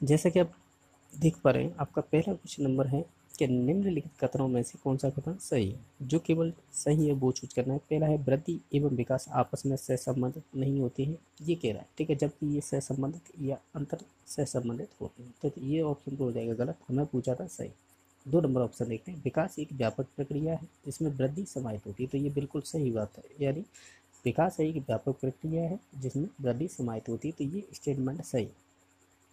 जैसा कि आप देख पा रहे हैं, आपका पहला क्वेश्चन नंबर है कि निम्नलिखित कथनों में से कौन सा कथन सही है। जो केवल सही है वो चूज करना है। पहला है वृद्धि एवं विकास आपस में सहसंबंधित नहीं होती है, ये कह रहा है, ठीक है, जबकि ये सहसंबंधित या अंतर सहसंबंधित होते हैं। तो ये ऑप्शन तो हो जाएगा गलत, हमें पूछा था सही। 2 नंबर ऑप्शन देखते हैं। विकास एक व्यापक प्रक्रिया है जिसमें वृद्धि समाहित होती है, तो ये बिल्कुल सही बात है, यानी विकास एक व्यापक प्रक्रिया है जिसमें वृद्धि समाहित होती है, तो ये स्टेटमेंट सही है।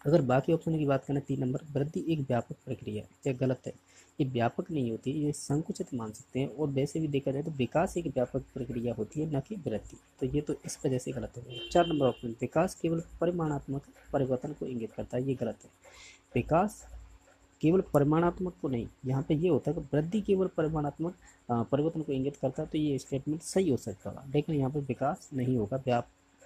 अगर बाकी ऑप्शन की बात करें, 3 नंबर, वृद्धि एक व्यापक प्रक्रिया है, क्या गलत है। ये व्यापक नहीं होती, ये संकुचित मान सकते हैं, और वैसे भी देखा जाए तो विकास एक व्यापक प्रक्रिया होती है, न कि वृद्धि, तो ये तो इस वजह से गलत हो गया। 4 नंबर ऑप्शन, विकास केवल परिमाणात्मक परिवर्तन को इंगित करता है, ये गलत है। विकास केवल परिमाणात्मक को नहीं, यहाँ पे ये होता है कि वृद्धि केवल परिमाणात्मक परिवर्तन को इंगित करता है, तो ये स्टेटमेंट सही हो सकता है, लेकिन यहाँ पे विकास नहीं होगा।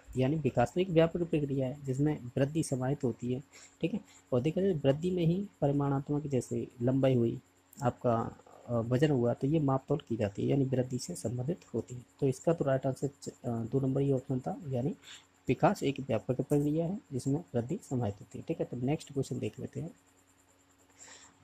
यानी विकास तो एक व्यापक प्रक्रिया है जिसमें वृद्धि समाहित होती है, ठीक है। और देखा जाए वृद्धि में ही परिमाणात्मक, जैसे लंबाई हुई, आपका वजन हुआ, तो ये मापतोल की जाती है, यानी वृद्धि से संबंधित होती है। तो इसका तो राइट आंसर 2 नंबर ही ऑप्शन था, यानी विकास एक व्यापक प्रक्रिया है जिसमें वृद्धि समाहित होती है, ठीक है। तो नेक्स्ट क्वेश्चन देख लेते हैं।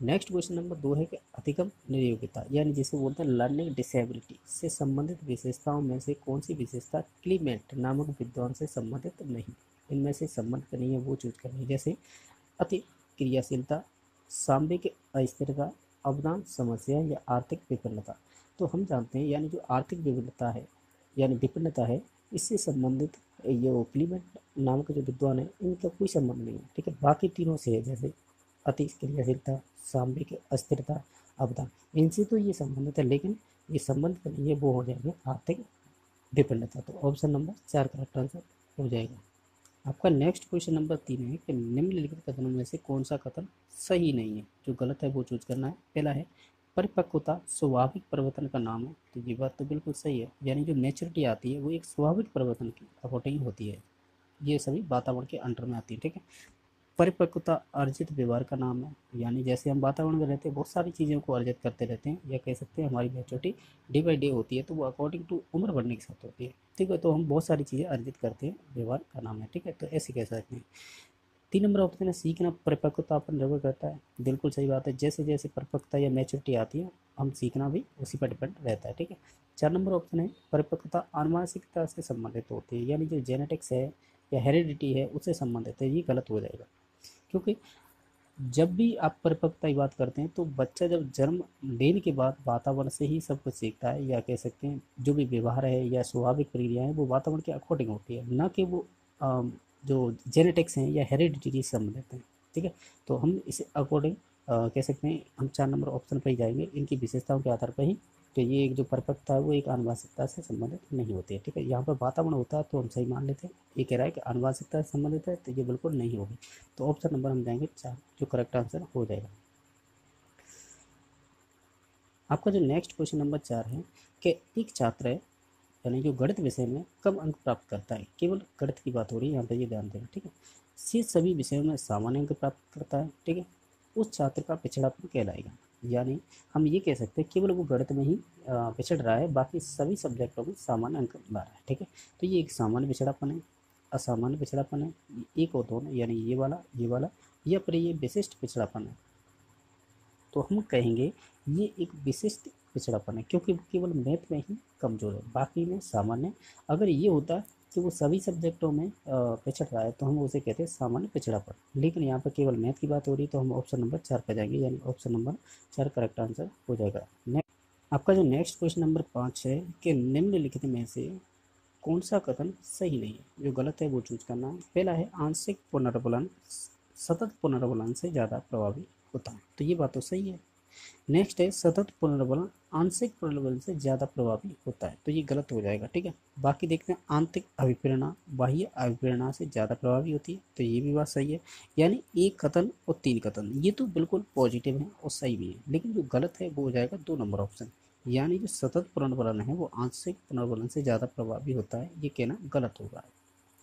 नेक्स्ट क्वेश्चन नंबर 2 है कि अधिगम निर्योग्यता, यानी जिसे बोलते हैं लर्निंग डिसेबिलिटी, से संबंधित विशेषताओं में से कौन सी विशेषता क्लीमेंट नामक विद्वान से संबंधित नहीं। इनमें से संबंध करनी है, वो चूज करनी है। जैसे अति क्रियाशीलता, सांविक अस्थिरता, अवदान समस्या या आर्थिक विभिन्नता। तो हम जानते हैं, यानी जो आर्थिक विभिन्नता है, यानी विभिन्नता है, इससे संबंधित ये क्लीमेंट नामक जो विद्वान है, इनका कोई संबंध नहीं है, ठीक है। बाकी तीनों से है, जैसे अति क्रियाशीलता, सांविक अस्थिरता, अवदान, इनसे तो ये संबंधित है, लेकिन ये संबंध का नहीं है, वो हो जाएंगे आर्थिक विभिन्नता। तो ऑप्शन नंबर 4 करेक्ट आंसर हो जाएगा। आपका नेक्स्ट क्वेश्चन नंबर 3 है कि निम्नलिखित कथनों में से कौन सा कथन सही नहीं है। जो गलत है वो चूज करना है। पहला है परिपक्वता स्वाभाविक परिवर्तन का नाम है, तो ये बात तो बिल्कुल सही है, यानी जो मेच्योरिटी आती है वो एक स्वाभाविक परिवर्तन की अकॉर्डिंग होती है, ये सभी वातावरण के अंडर में आती है, ठीक है। परिपक्वता अर्जित व्यवहार का नाम है, यानी जैसे हम वातावरण में रहते हैं बहुत सारी चीज़ों को अर्जित करते रहते हैं, या कह सकते हैं हमारी मैच्योरिटी डे बाई डे होती है, तो वो अकॉर्डिंग टू उम्र बढ़ने के साथ होती है, ठीक है। तो हम बहुत सारी चीज़ें अर्जित करते हैं, व्यवहार का नाम है, ठीक है, तो ऐसे कह सकते हैं। 3 नंबर ऑप्शन है सीखना परिपक्वता पर निर्भर करता है, बिल्कुल सही बात है, जैसे जैसे परिपक्वता या मैच्योरिटी आती है हम सीखना भी उसी पर डिपेंड रहता है, ठीक है। 4 नंबर ऑप्शन है परिपक्वता आनुवांशिकता से संबंधित होती है, यानी जो जेनेटिक्स है या हेरिडिटी है उससे संबंधित है, ये गलत हो जाएगा। क्योंकि जब भी आप परिपक्वता की बात करते हैं तो बच्चा जब जन्म लेने के बाद वातावरण से ही सब कुछ सीखता है, या कह सकते हैं जो भी व्यवहार है या स्वाभाविक प्रक्रिया है वो वातावरण के अकॉर्डिंग होती है, ना कि वो जो जेनेटिक्स हैं या हेरिडिटी से संबंधित हैं, ठीक है। तो हम इसे अकॉर्डिंग कह सकते हैं, हम 4 नंबर ऑप्शन पर ही जाएंगे, इनकी विशेषताओं के आधार पर ही। तो ये एक जो परिपक्वता है वो एक आनुवंशिकता से संबंधित नहीं होती है, ठीक है। यहाँ पर वातावरण होता है तो हम सही मान लेते हैं, ये कह रहा है कि आनुवंशिकता से संबंधित है, तो ये बिल्कुल नहीं होगी। तो ऑप्शन नंबर हम जाएंगे 4, जो करेक्ट आंसर हो जाएगा। आपका जो नेक्स्ट क्वेश्चन नंबर 4 है कि एक छात्र है, यानी जो गणित विषय में कम अंक प्राप्त करता है, केवल गणित की बात हो रही है यहाँ पर, ये ध्यान देना, ठीक है। शेष सभी विषयों में सामान्य अंक प्राप्त करता है, ठीक है, उस छात्र का पिछड़ापन कहलाएगा। यानी हम ये कह सकते हैं केवल वो गणित में ही पिछड़ रहा है, बाकी सभी सब्जेक्टों में सामान्य अंक ला रहा है, ठीक है। तो ये एक सामान्य पिछड़ापन है, असामान्य पिछड़ापन है, एक और दोनों, यानी ये वाला, या फिर ये विशिष्ट पिछड़ापन है। तो हम कहेंगे ये एक विशिष्ट पिछड़ापन है, क्योंकि वो केवल मैथ में ही कमज़ोर है, बाकी में सामान्य। अगर ये होता कि वो सभी सब्जेक्टों में पिछड़ रहा है तो हम उसे कहते हैं सामान्य पिछड़ापन, लेकिन यहाँ पर केवल मैथ की बात हो रही है, तो हम ऑप्शन नंबर 4 पर जाएंगे, यानी ऑप्शन नंबर 4 करेक्ट आंसर हो जाएगा। नेक्स्ट, आपका जो नेक्स्ट क्वेश्चन नंबर 5 है कि निम्नलिखित में से कौन सा कथन सही नहीं है। जो गलत है वो चूज करना है। पहला है आंशिक पुनर्वलन सतत पुनर्वलन से ज़्यादा प्रभावी होता है, तो ये बात तो सही है। नेक्स्ट है सतत पुनर्वलन आंशिक पुनर्वलन से ज़्यादा प्रभावी होता है, तो ये गलत हो जाएगा, ठीक है। बाकी देखते हैं आंतरिक अभिप्रेरणा बाह्य अभिप्रेरणा से ज़्यादा प्रभावी होती है, तो ये भी बात सही है। यानी एक कथन और 3 कथन ये तो बिल्कुल पॉजिटिव है और सही भी है, लेकिन जो गलत है वो हो जाएगा 2 नंबर ऑप्शन, यानी जो सतत पुनर्वलन है वो आंशिक पुनर्वलन से ज़्यादा प्रभावी होता है, ये कहना गलत होगा।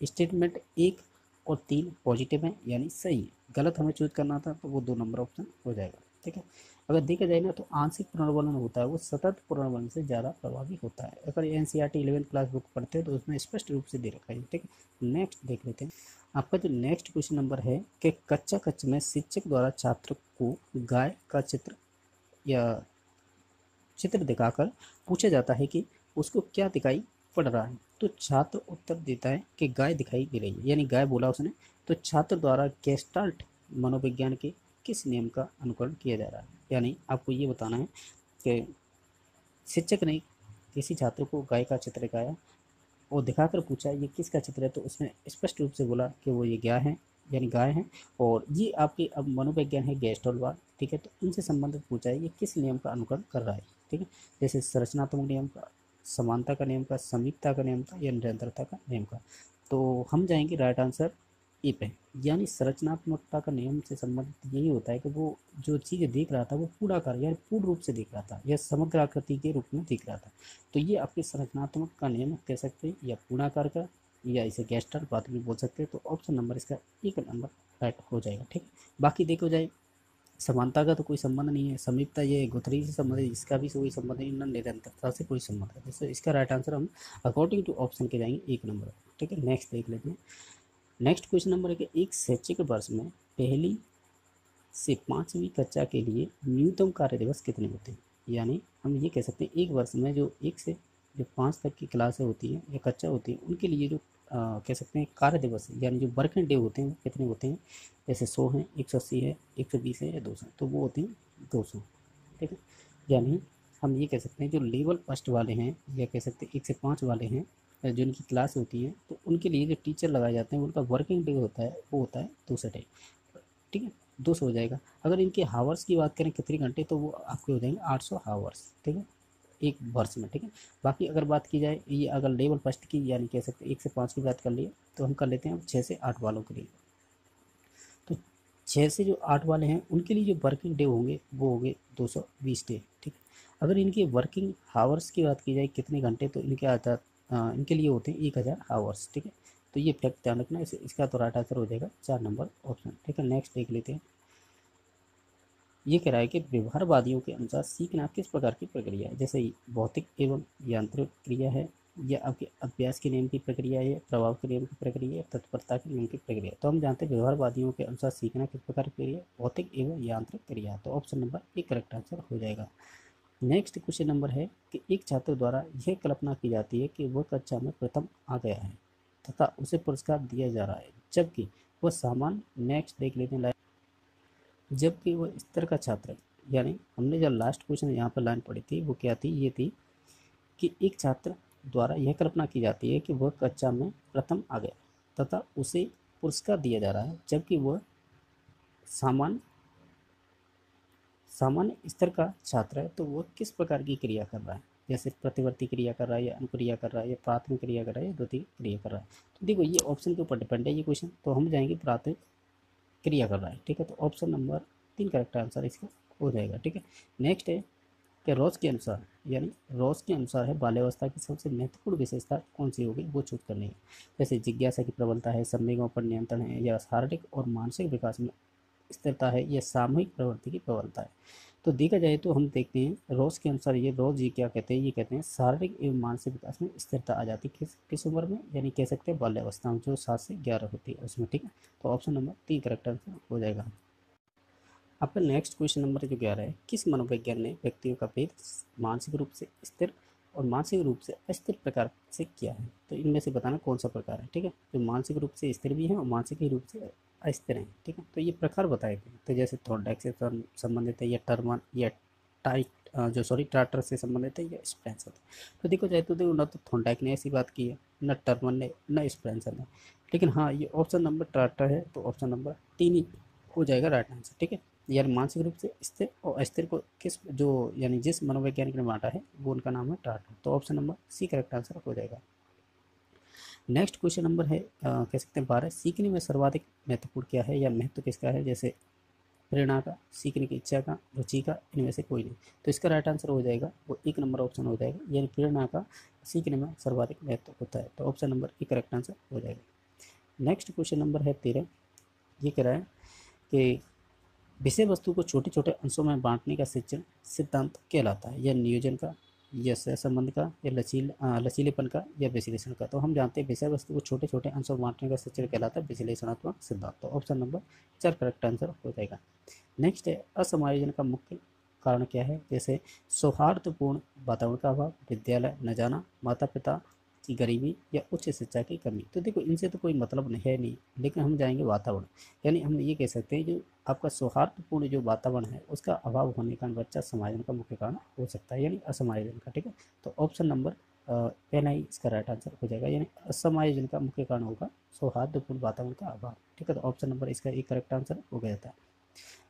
स्टेटमेंट 1 और 3 पॉजिटिव है, यानी सही है। गलत हमें चूज करना था, तो वो 2 नंबर ऑप्शन हो जाएगा, ठीक है। अगर देखा जाए ना तो आंशिक पुनर्वलन होता है वो सतत पुनर्वलन से ज़्यादा प्रभावी होता है। अगर NCERT 11th क्लास बुक पढ़ते हैं तो उसमें स्पष्ट रूप से दे रखा है, ठीक है। नेक्स्ट देख लेते हैं। आपका जो नेक्स्ट क्वेश्चन नंबर है कि कक्षा कक्ष में शिक्षक द्वारा छात्र को गाय का चित्र दिखाकर पूछा जाता है कि उसको क्या दिखाई पड़ रहा है। तो छात्र उत्तर देता है कि गाय दिखाई दे रही है, यानी गाय बोला उसने। तो छात्र द्वारा गेस्टाल्ट मनोविज्ञान के किस नियम का अनुकरण किया जा रहा है, यानी आपको ये बताना है कि शिक्षक ने किसी छात्र को गाय का चित्र दिखाया और दिखाकर पूछा ये किसका चित्र है, तो उसने स्पष्ट रूप से बोला कि वो ये गाय है, यानी गाय है। और ये आपके अब मनोविज्ञान है गेस्टोल्ट, ठीक है। तो इनसे संबंधित पूछा है ये किस नियम का अनुकरण कर रहा है, ठीक है। जैसे संरचनात्मक नियम का, समानता का नियम का, समीपता का नियम का, या निरंतरता का नियम का। तो हम जाएंगे राइट आंसर ए पे, यानी संरचनात्मकता का नियम से संबंधित यही होता है कि वो जो चीज़ देख रहा था वो पूर्णाकार यानी पूर्ण रूप से देख रहा था, या समग्र आकृति के रूप में देख रहा था। तो ये आपके संरचनात्मक का नियम कह सकते हैं, या पूर्णाकार का, या इसे गेस्टाल्ट बात भी बोल सकते हैं। तो ऑप्शन नंबर इसका एक नंबर राइट हो जाएगा, ठीक है। बाकी देखो जाए, समानता का तो कोई संबंध नहीं है, समीपता ये गुथरी से संबंध है, इसका भी कोई संबंध नहीं, न निरंतरता से कोई संबंध है। तो इसका राइट आंसर हम अकॉर्डिंग टू ऑप्शन के जाएंगे एक नंबर, ठीक है। नेक्स्ट देख लेते हैं। नेक्स्ट क्वेश्चन नंबर है कि एक शैक्षिक वर्ष में पहली से 5वीं कक्षा के लिए न्यूनतम कार्य दिवस कितने होते हैं, यानी हम ये कह सकते हैं एक वर्ष में जो 1 से जो 5 तक की क्लासें होती हैं या कक्षा होती है उनके लिए जो कह सकते हैं कार्य दिवस यानी जो वर्किंग डे होते हैं कितने होते हैं। जैसे 100 हैं, 180 है, 120 है, या 200, तो वो होते हैं 200, ठीक है। यानी हम ये कह सकते हैं जो लेवल फर्स्ट वाले हैं, या कह सकते हैं 1 से 5 वाले हैं, जो उनकी क्लास होती है, तो उनके लिए जो टीचर लगाए जाते हैं उनका वर्किंग डे होता है वो होता है 200 डे, ठीक है। 200 हो जाएगा। अगर इनके हावर्स की बात करें कितने घंटे, तो वो आपके हो जाएंगे 800 हावर्स, ठीक है, एक वर्ष में, ठीक है। बाकी अगर बात की जाए ये अगर लेवल फर्स्ट की यानी कह सकते हैं 1 से 5 की बात कर लिए, तो हम कर लेते हैं 6 से 8 वालों के लिए। तो 6 से जो 8 वाले हैं उनके लिए जो वर्किंग डे होंगे वो होंगे 220 डे, ठीक है। अगर इनके वर्किंग हावर्स की बात की जाए कितने घंटे, तो इनके लिए होते हैं 1000 हावर्स, ठीक है। तो ये फैक्ट ध्यान रखना, इसका तो राइट आंसर हो जाएगा 4 नंबर ऑप्शन, ठीक है। नेक्स्ट देख लेते हैं। ये कह रहा है कि व्यवहारवादियों के अनुसार सीखना किस प्रकार की प्रक्रिया है, जैसे भौतिक एवं यांत्रिक क्रिया है, या आपके अभ्यास के नियम की प्रक्रिया है, प्रभाव के नियम की प्रक्रिया है, तत्परता के नियम की प्रक्रिया। तो हम जानते हैं व्यवहारवादियों के अनुसार सीखना किस प्रकार की क्रिया, भौतिक एवं यांत्रिक क्रिया। तो ऑप्शन नंबर एक करेक्ट आंसर हो जाएगा। नेक्स्ट क्वेश्चन नंबर है कि एक छात्र द्वारा यह कल्पना की जाती है कि वह कक्षा में प्रथम आ गया है तथा उसे पुरस्कार दिया जा रहा है, जबकि वह सामान्य नेक्स्ट देख लेते हैं, जबकि वह स्तर का छात्र है। यानी हमने जब लास्ट क्वेश्चन यहाँ पर लाइन पढ़ी थी वो क्या थी, ये थी कि एक छात्र द्वारा यह कल्पना की जाती है कि वह कक्षा में प्रथम आ गया तथा उसे पुरस्कार दिया जा रहा है, जबकि वह सामान्य सामान्य स्तर का छात्र है। तो वह किस प्रकार की क्रिया कर रहा है, जैसे प्रतिवर्ती क्रिया कर रहा है, या अनुक्रिया कर रहा है, या प्राथमिक क्रिया कर रहा है, या द्वितीय क्रिया कर रहा है। तो देखो ये ऑप्शन के ऊपर डिपेंड है ये क्वेश्चन, तो हम जाएंगे प्राथमिक क्रिया कर रहा है, ठीक है। तो ऑप्शन नंबर 3 करेक्ट आंसर इसका हो जाएगा, ठीक है। नेक्स्ट है कि रॉस के अनुसार, यानी रॉस के अनुसार है बाल्यावस्था की सबसे महत्वपूर्ण विशेषता कौन सी होगी, वो चूज करनी है। जैसे जिज्ञासा की प्रबलता है, संवेगों पर नियंत्रण है, या शारीरिक और मानसिक विकास में स्थिरता है, या सामूहिक प्रवृत्ति की प्रबलता है। तो देखा जाए तो हम देखते हैं रॉस के अनुसार, ये रॉस जी क्या कहते हैं, ये कहते हैं शारीरिक एवं मानसिक विकास में स्थिरता आ जाती है किस उम्र में, यानी कह सकते हैं बाल्यावस्था में, जो 7 से 11 होती है उसमें, ठीक है। तो ऑप्शन नंबर 3 करेक्ट आंसर हो जाएगा। आपका नेक्स्ट क्वेश्चन नंबर जो 11 है, किस मनोविज्ञान ने व्यक्तियों का भेद मानसिक रूप से स्थिर और मानसिक रूप से अस्थिर प्रकार से किया है। तो इनमें से बताना कौन सा प्रकार है, ठीक है, जो मानसिक रूप से स्थिर भी है और मानसिक रूप से अस्थिर हैं, ठीक है। तो ये प्रकार बताए गए, तो जैसे थॉर्नडाइक से संबंधित है, या टर्मन, या टार्टर से संबंधित है, या स्पेंसर। तो देखो ना तो थॉर्नडाइक ने ऐसी बात की है, न टर्मन ने, न स्पेंसर ने। लेकिन हाँ ये ऑप्शन नंबर टार्टर है, तो ऑप्शन नंबर 3 ही हो जाएगा राइट आंसर, ठीक है। यानी मानसिक रूप से स्थिर और अस्थिर को किस जो यानी जिस मनोवैज्ञानिक ने बांटा है वो उनका नाम है टार्टर। तो option number C correct answer हो जाएगा। नेक्स्ट क्वेश्चन नंबर है कह सकते हैं 12, सीखने में सर्वाधिक महत्वपूर्ण क्या है, या महत्व किसका है, जैसे प्रेरणा का, सीखने की इच्छा का, रुचि का, इनमें से कोई नहीं। तो इसका राइट आंसर हो जाएगा वो एक नंबर ऑप्शन हो जाएगा, यानी प्रेरणा का सीखने में सर्वाधिक महत्व होता है। तो option number A correct answer हो जाएगा। नेक्स्ट क्वेश्चन नंबर है 13, ये कह रहा है कि विषय वस्तु को छोटे छोटे अंशों में बांटने का शिक्षण सिद्धांत कहलाता है, या नियोजन का, या सहसंबंध का, या लचीलेपन का, या विश्लेषण का। तो हम जानते हैं विषय वस्तु को छोटे छोटे अंशों में बांटने का शिक्षण कहलाता है विश्लेषणात्मक सिद्धांत। तो ऑप्शन नंबर 4 करेक्ट आंसर हो जाएगा। नेक्स्ट है असमायोजन का मुख्य कारण क्या है। जैसे सौहार्दपूर्ण वातावरण का अभाव, विद्यालय न जाना, माता पिता की गरीबी, या उच्च शिक्षा की कमी। तो देखो इनसे तो कोई मतलब है नहीं, लेकिन हम जाएंगे वातावरण, यानी हम ये कह सकते हैं जो आपका सौहार्दपूर्ण जो वातावरण है उसका अभाव होने का बच्चा समायोजन का मुख्य कारण हो सकता है, यानी असमायोजन का। ठीक है, तो ऑप्शन नंबर पहला ही इसका राइट आंसर हो जाएगा, यानी असमायोजन का मुख्य कारण होगा सौहार्दपूर्ण वातावरण का अभाव। ठीक है, तो ऑप्शन नंबर इसका एक करेक्ट आंसर हो गया था।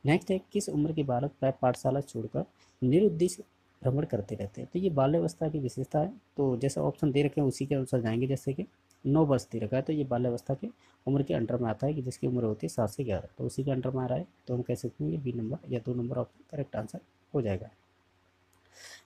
नेक्स्ट है किस उम्र के बालक प्राय पाठशाला छोड़कर निरुद्देश्य भ्रमण करते रहते हैं। तो ये बाल्यावस्था की विशेषता है। तो जैसे ऑप्शन दे रखे हैं उसी के अनुसार जाएंगे। जैसे कि 9 वर्ष दे रखा है, तो ये बाल्यावस्था के उम्र के अंडर में आता है कि जिसकी उम्र होती है 7 से 11, तो उसी के अंडर में आ रहा है। तो हम कह सकते हैं ये बी नंबर या 2 नंबर ऑप्शन करेक्ट आंसर हो जाएगा।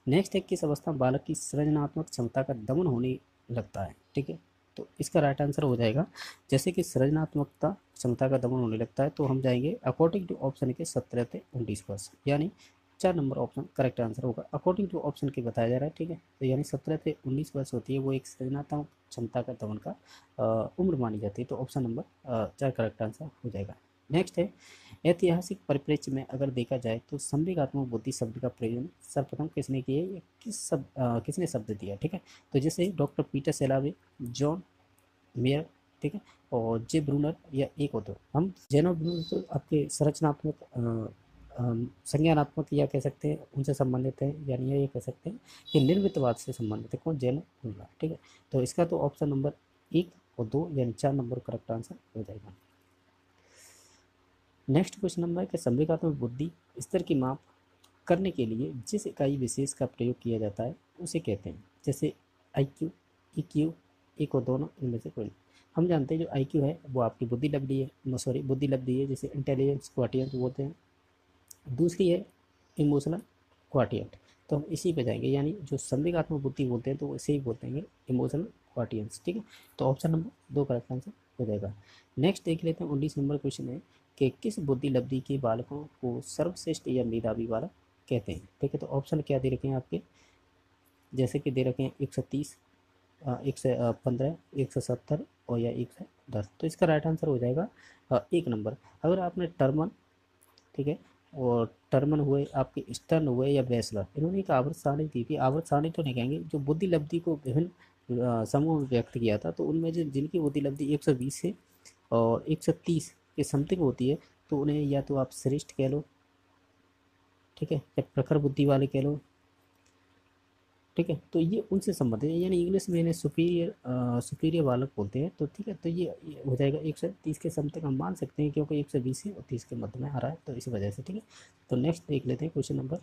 नेक्स्ट है किस अवस्था में बालक की सृजनात्मक क्षमता का दमन होने लगता है। ठीक है, तो इसका राइट आंसर हो जाएगा जैसे कि सृजनात्मकता क्षमता का दमन होने लगता है। तो हम जाएंगे अकॉर्डिंग टू ऑप्शन के 17 से 19 वर्ष, यानी 4 नंबर ऑप्शन करेक्ट आंसर होगा। अकॉर्डिंग टू ऑप्शन के बताया जा रहा है। ठीक है, तो यानी 17 से 19 वर्ष होती है वो एक सृजनात्मक क्षमता का दमन का उम्र मानी जाती है। तो ऑप्शन नंबर 4 करेक्ट आंसर हो जाएगा। नेक्स्ट है ऐतिहासिक परिप्रेक्ष्य में अगर देखा जाए तो संवेगात्मक बुद्धि शब्द का प्रयोग सर्वप्रथम किसने किया है, किसने शब्द दिया। ठीक है, तो जैसे डॉक्टर पीटर सेलावे, जॉन मेयर, ठीक है, और जे ब्रूनर, या एक हो। तो हम जेनो ब्रूनर तो आपके संरचनात्मक संज्ञानात्मक या कह सकते हैं उनसे संबंधित है, यानी ये कह सकते हैं कि निर्मितवाद से संबंधित है। कौन, जेनो ब्रूनर। ठीक है, तो इसका तो ऑप्शन नंबर 1 और 2 यानी 4 नंबर करेक्ट आंसर हो जाएगा। नेक्स्ट क्वेश्चन नंबर है कि संवेगात्मक बुद्धि स्तर की माप करने के लिए जिस इकाई विशेष का प्रयोग किया जाता है उसे कहते हैं। जैसे आई क्यू, ई क्यू, एक और दोनों इनमें से कोई। हम जानते हैं जो आई क्यू है वो आपकी बुद्धि लब्धि है, सॉरी बुद्धि लब्धि है, जिसे इंटेलिजेंस क्वाटियंट बोलते हैं। दूसरी है इमोशनल क्वाटियंट। तो हम इसी पे जाएंगे, यानी जो संवेगात्मक बुद्धि बोलते हैं तो इसे ही बोलते हैं इमोशनल क्वाटियंस। ठीक है, तो ऑप्शन नंबर 2 करेक्ट आंसर हो जाएगा। नेक्स्ट देख लेते हैं 19 नंबर क्वेश्चन है कि किस बुद्धि लब्धि के बालकों को सर्वश्रेष्ठ या मेधावी बालक कहते हैं। ठीक है, तो ऑप्शन क्या दे रखे हैं आपके, जैसे कि दे रखे हैं 130, 115, 170 और या 110। तो इसका राइट आंसर हो जाएगा 1 नंबर। अगर आपने टर्मन, ठीक है, और टर्मन हुए, आपके स्टर्न हुए या बेसलर, इन्होंने एक आवर्त सारणी दी थी। आवर्त सारणी तो नहीं कहेंगे, जो बुद्धि लब्धि को विभिन्न समूह में व्यक्त किया था। तो उनमें जो जिनकी बुद्धि लब्धि 120 से और 130 के समथिंग होती है तो उन्हें या तो आप श्रेष्ठ कह लो, ठीक है, या प्रखर बुद्धि वाले कह लो। ठीक है, तो ये उनसे संबंधित है, यानी इंग्लिश में इन्हें सुपीरियर बालक बोलते हैं। तो ठीक है, तो ये हो जाएगा 130 के समथिंग हम मान सकते हैं, क्योंकि 120 से और 30 के मध्य में आ रहा है, तो इसी वजह से। ठीक है, तो नेक्स्ट देख लेते हैं क्वेश्चन नंबर।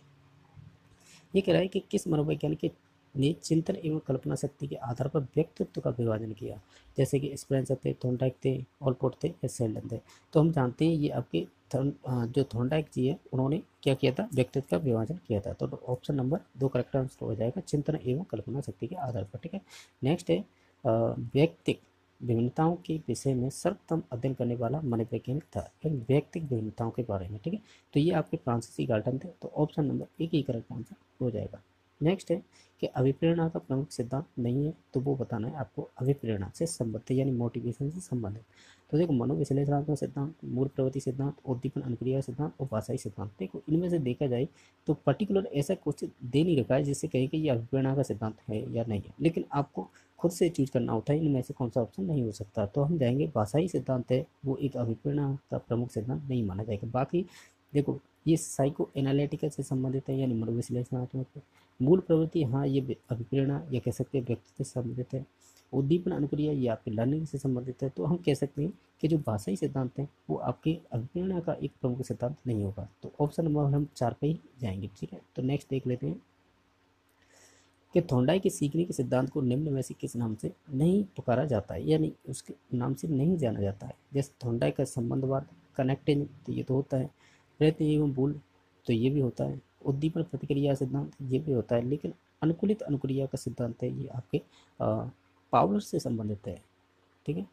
ये कह रहा है कि किस मनोवैज्ञानिक ने चिंतन एवं कल्पना शक्ति के आधार पर व्यक्तित्व का विभाजन किया। जैसे कि स्पेंसर थे, थॉर्नडाइक थे, ऑलपोर्ट थे या शेल्डन थे। तो हम जानते हैं ये आपके जो थॉर्नडाइक जी है उन्होंने क्या किया था, व्यक्तित्व का विभाजन किया था। तो ऑप्शन नंबर 2 करेक्ट आंसर हो जाएगा, चिंतन एवं कल्पना शक्ति के आधार पर। ठीक है, नेक्स्ट है व्यक्तिक विभिन्नताओं के विषय में सर्वप्रथम अध्ययन करने वाला मनोवैज्ञानिक था, व्यक्तिक विभिन्नताओं के बारे में। ठीक है, तो ये आपके फ्रांसीसी गार्टन थे। तो ऑप्शन नंबर 1 ही करेक्ट आंसर हो जाएगा। नेक्स्ट है कि अभिप्रेरणा का प्रमुख सिद्धांत नहीं है, तो वो बताना है आपको अभिप्रेरणा से संबंधित, यानी मोटिवेशन से संबंधित। तो देखो मनोविश्लेषणात्मक सिद्धांत, मूल प्रवृत्ति सिद्धांत, उद्दीपन अनुक्रिया सिद्धांत और भाषाई सिद्धांत। देखो इनमें से देखा जाए तो पर्टिकुलर ऐसा क्वेश्चन दे नहीं रखा है जिससे कहें कि ये अभिप्रेरणा का सिद्धांत है या नहीं है, लेकिन आपको खुद से चूज करना होता है इनमें से कौन सा ऑप्शन नहीं हो सकता। तो हम जाएंगे भाषाई सिद्धांत है वो एक अभिप्रेरणा का प्रमुख सिद्धांत नहीं माना जाएगा। बाकी देखो ये साइको एनालिटिकल से संबंधित है, यानी मनोविश्लेषणात्मक है। मूल प्रवृत्ति, हाँ ये अभिप्रेरणा या कह सकते हैं व्यक्ति से संबंधित है। उद्दीपन अनुक्रिया ये आपके लर्निंग से संबंधित है। तो हम कह सकते हैं कि जो भाषाई सिद्धांत है वो आपके अभिप्रेरणा का एक प्रमुख सिद्धांत नहीं होगा। तो ऑप्शन नंबर हम 4 पे ही जाएंगे। ठीक है, तो नेक्स्ट देख लेते हैं कि थॉर्नडाइक के सीखने के सिद्धांत को निम्न में से किस नाम से नहीं पुकारा जाता है, यानी उसके नाम से नहीं जाना जाता है। जैसे थॉर्नडाइक का संबंधवाद, कनेक्टिंग, तो ये तो होता है। प्रयत्न एवं भूल, तो ये भी होता है। उद्दीपन प्रतिक्रिया सिद्धांत, ये भी होता है। लेकिन अनुकूलित अनुक्रिया का सिद्धांत है ये आपके पावलर से संबंधित है। ठीक है,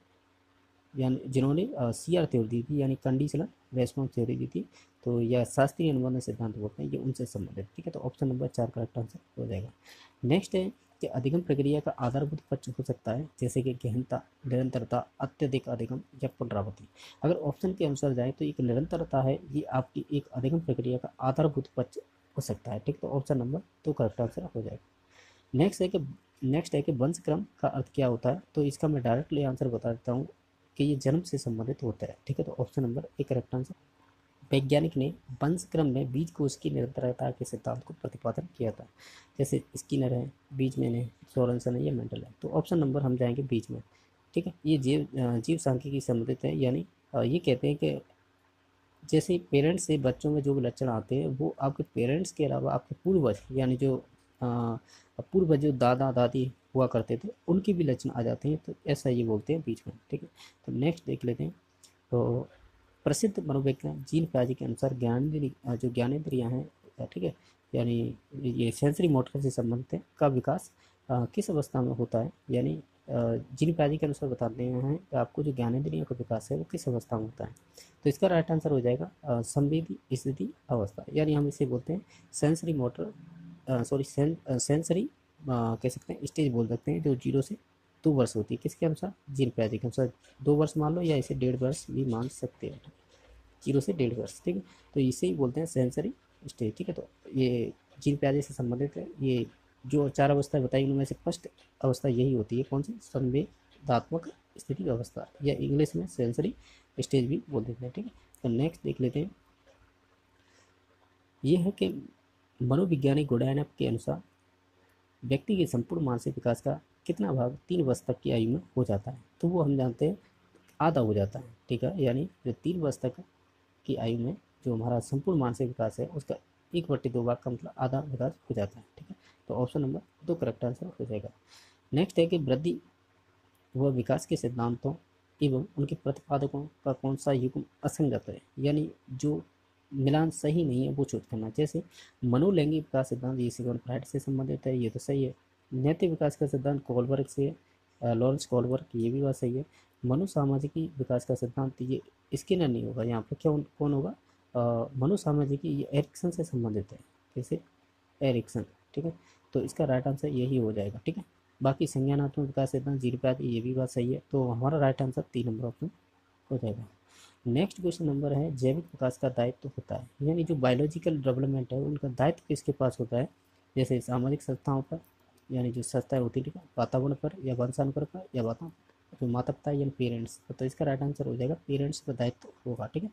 यानी जिन्होंने CR थ्योरी दी थी, यानी कंडीशनल रेस्पॉन्स थ्योरी दी थी, तो यह शास्त्रीय अनुबंध सिद्धांत बोलते हैं, ये उनसे संबंधित। ठीक है, तो ऑप्शन नंबर 4 करेक्ट आंसर हो जाएगा। नेक्स्ट है कि अधिगम प्रक्रिया का आधारभूत पक्ष हो सकता है जैसे कि गहनता, निरंतरता, अत्यधिक अधिगम या पुनरावृत्ति। अगर ऑप्शन के अनुसार जाए तो एक निरंतरता है, ये आपकी एक अधिगम प्रक्रिया का आधारभूत पक्ष हो सकता है। ठीक, तो ऑप्शन नंबर 2 करेक्ट आंसर हो जाएगा। नेक्स्ट है कि वंशक्रम का अर्थ क्या होता है, तो इसका मैं डायरेक्टली आंसर बता देता हूँ कि ये जन्म से संबंधित होता है। ठीक है, तो ऑप्शन नंबर 1 करेक्ट आंसर। वैज्ञानिक ने वंशक्रम में बीज कोश की निरंतरता के सिद्धांत को प्रतिपादन किया था, जैसे स्किनर है, बीजमैन है, सोरेनसन है या मेंडल है। तो ऑप्शन नंबर हम जाएंगे बीजमैन। ठीक है, ये जीव सांख्यिकी से संबंधित है, यानी ये कहते हैं कि जैसे पेरेंट्स से बच्चों में जो भी लक्षण आते हैं वो आपके पेरेंट्स के अलावा आपके पूर्वज, यानी जो पूर्वज जो दादा दादी हुआ करते थे उनके भी लक्षण आ जाते हैं, तो ऐसा ये बोलते हैं बीच में। ठीक है, तो नेक्स्ट देख लेते हैं। तो प्रसिद्ध मनोवैज्ञानिक जीन प्याजे के अनुसार ज्ञानेंद्रिय जो ज्ञानेंद्रियाँ हैं, ठीक है, यानी ये सेंसरी मोटर से संबंधित है, का विकास किस अवस्था में होता है, यानी जीन प्याजे के अनुसार बताते हैं कि आपको जो ज्ञानेंद्रियों का विकास है वो किस अवस्था में होता है। तो इसका राइट आंसर हो जाएगा संवेदी स्थिति अवस्था, यानी हम इसे बोलते हैं सेंसरी मोटर, सॉरी सेंसरी कह सकते हैं, स्टेज बोल सकते हैं, जो 0 से 2 वर्ष होती है। किसके अनुसार? जीन प्याजे के अनुसार 2 वर्ष मान लो, या इसे 1.5 वर्ष भी मान सकते हैं, 0 से 1.5 वर्ष। ठीक है, तो इसे ही बोलते हैं सेंसरी स्टेज। ठीक है, तो ये जीन प्याजे से संबंधित है। ये जो 4 अवस्थाएं बताई उनमें से फर्स्ट अवस्था यही होती है, कौन सी? संवेदात्मक स्थिति अवस्था, या इंग्लिश में सेंसरी स्टेज भी बोल देते हैं। ठीक है, तो नेक्स्ट देख लेते हैं। ये है कि मनोवैज्ञानिक गुडायनप के अनुसार व्यक्ति के संपूर्ण मानसिक विकास का कितना भाग 3 वर्ष तक की आयु में हो जाता है, तो वो हम जानते हैं आधा हो जाता है। ठीक है, यानी जो 3 वर्ष तक की आयु में जो हमारा संपूर्ण मानसिक विकास है उसका 1/2 भाग का मतलब आधा विकास हो जाता है। ठीक है, तो ऑप्शन नंबर 2 करेक्ट आंसर हो जाएगा। नेक्स्ट है कि वृद्धि व विकास के सिद्धांतों एवं उनके प्रतिपादकों का कौन सा युग्म असंगत है, यानी जो मिलान सही नहीं है वो चूज करना। जैसे मनोलैंगिक विकास सिद्धांत ये सिगमंड फ्राइड से संबंधित है, ये तो सही है। नैतिक विकास का सिद्धांत कोलबर्ग से है, लॉरेंस कोलबर्ग, ये भी बात सही है। मनोसामाजिकी विकास का सिद्धांत ये स्किनर नहीं होगा, यहाँ पर क्या कौन होगा? मनोसामाजिकी ये एरिक्सन से संबंधित है। कैसे? एरिक्सन। ठीक है, तो इसका राइट आंसर यही हो जाएगा। ठीक है, बाकी संज्ञानात्मक विकास सिद्धांत जीन प्याजे, ये भी बात सही है, तो हमारा राइट आंसर 3 नंबर ऑप्शन हो जाएगा। नेक्स्ट क्वेश्चन नंबर है जैविक विकास का दायित्व होता है, यानी जो बायोलॉजिकल डेवलपमेंट है उनका दायित्व किसके पास होता है? जैसे सामाजिक संस्थाओं पर, यानी जो संस्थाएं होती है, वातावरण पर या वंशानुक्रम पर, या वातावरण जो माता पिता यानी पेरेंट्स, तो इसका राइट आंसर हो जाएगा पेरेंट्स का दायित्व होगा। ठीक है,